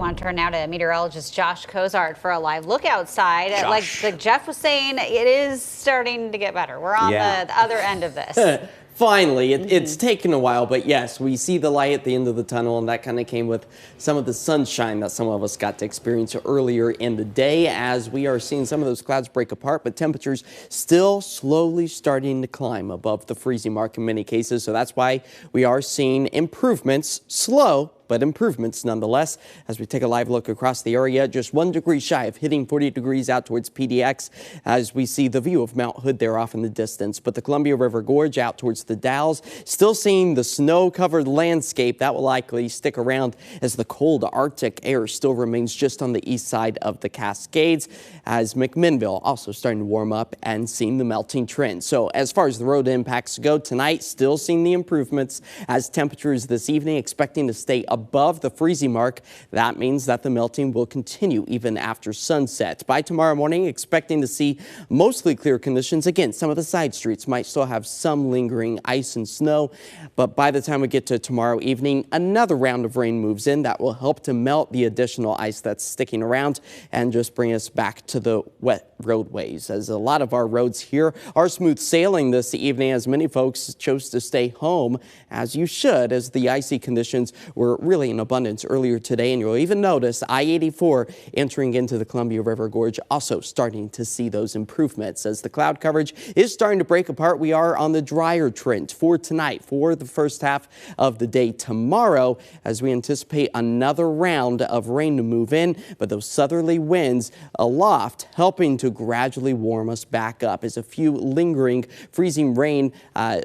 want to turn now to meteorologist Josh Cozart for a live look outside. Josh. Like Jeff was saying, it is starting to get better. We're on the other end of this. Finally, it's taken a while, but yes, we see the light at the end of the tunnel, and that kind of came with some of the sunshine that some of us got to experience earlier in the day as we are seeing some of those clouds break apart, but temperatures still slowly starting to climb above the freezing mark in many cases. So that's why we are seeing improvements, slow, but improvements nonetheless. As we take a live look across the area, just 1 degree shy of hitting 40 degrees out towards PDX as we see the view of Mount Hood there off in the distance. But the Columbia River Gorge out towards the Dalles, still seeing the snow-covered landscape. That will likely stick around as the cold Arctic air still remains just on the east side of the Cascades, as McMinnville also starting to warm up and seeing the melting trend. So as far as the road impacts go tonight, still seeing the improvements as temperatures this evening expecting to stay above the freezing mark. That means that the melting will continue even after sunset. By tomorrow morning, expecting to see mostly clear conditions. Again, some of the side streets might still have some lingering ice and snow, but by the time we get to tomorrow evening, another round of rain moves in that will help to melt the additional ice that's sticking around and just bring us back to the wet roadways, as a lot of our roads here are smooth sailing this evening, as many folks chose to stay home, as you should, as the icy conditions were really in abundance earlier today. And you'll even notice I-84 entering into the Columbia River Gorge also starting to see those improvements. As the cloud coverage is starting to break apart, we are on the drier trend for tonight, for the first half of the day tomorrow, as we anticipate another round of rain to move in, but those southerly winds aloft helping to gradually warm us back up, as a few lingering freezing rain,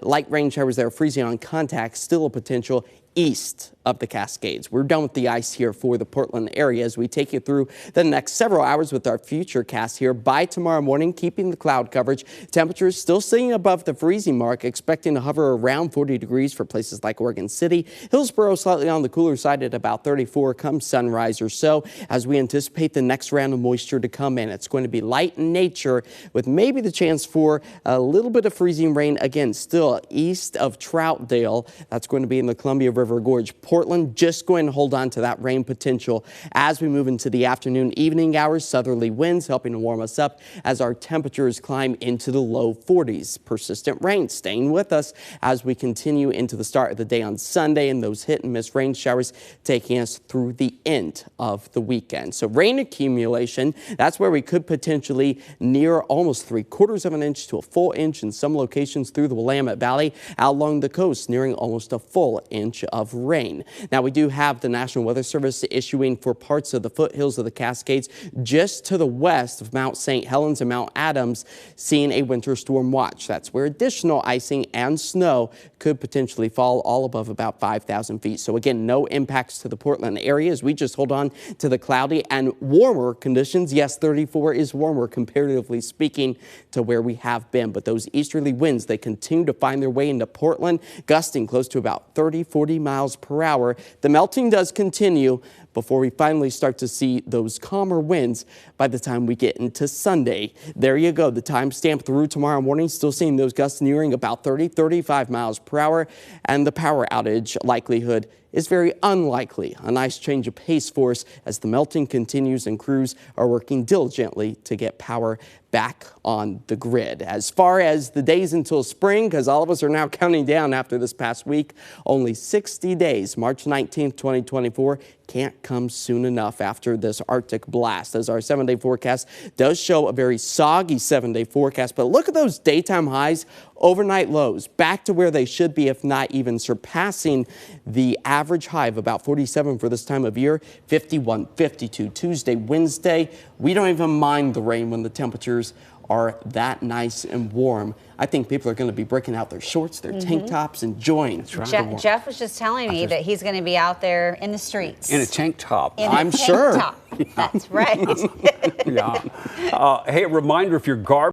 light rain showers that are freezing on contact, still a potential east of the Cascades. We're done with the ice here for the Portland area as we take you through the next several hours with our future cast here. By tomorrow morning, keeping the cloud coverage, temperatures still staying above the freezing mark, expecting to hover around 40 degrees for places like Oregon City. Hillsboro slightly on the cooler side at about 34 come sunrise or so, as we anticipate the next round of moisture to come in. It's going to be light in nature with maybe the chance for a little bit of freezing rain again, still east of Troutdale. That's going to be in the Columbia River Gorge. Portland just going to hold on to that rain potential as we move into the afternoon, evening hours. Southerly winds helping to warm us up as our temperatures climb into the low 40s. Persistent rain staying with us as we continue into the start of the day on Sunday, and those hit and miss rain showers taking us through the end of the weekend. So rain accumulation, that's where we could potentially near almost 3/4 of an inch to a full inch in some locations through the Willamette Valley, out along the coast nearing almost a full inch of rain. Now, we do have the National Weather Service issuing for parts of the foothills of the Cascades just to the west of Mount St. Helens and Mount Adams, seeing a winter storm watch. That's where additional icing and snow could potentially fall all above about 5,000 feet. So again, no impacts to the Portland area as we just hold on to the cloudy and warmer conditions. Yes, 34 is warmer comparatively speaking to where we have been, but those easterly winds, they continue to find their way into Portland, gusting close to about 30-40 miles per hour. The melting does continue before we finally start to see those calmer winds by the time we get into Sunday. There you go, the timestamp through tomorrow morning, still seeing those gusts nearing about 30-35 miles per hour, and the power outage likelihood is very unlikely. A nice change of pace for us as the melting continues and crews are working diligently to get power back on the grid. As far as the days until spring, because all of us are now counting down after this past week, only 60 days, March 19th, 2024, can't come soon enough after this Arctic blast, as our 7-day forecast does show a very soggy 7-day forecast. But look at those daytime highs, overnight lows, back to where they should be, if not even surpassing the average high of about 47 for this time of year, 51, 52, Tuesday, Wednesday. We don't even mind the rain when the temperatures are that nice and warm. I think people are going to be breaking out their shorts, their tank tops, enjoying. Jeff was just telling me that he's going to be out there in the streets. In a tank top. I'm sure. Top. That's right. Yeah. Hey, a reminder, if you're garbage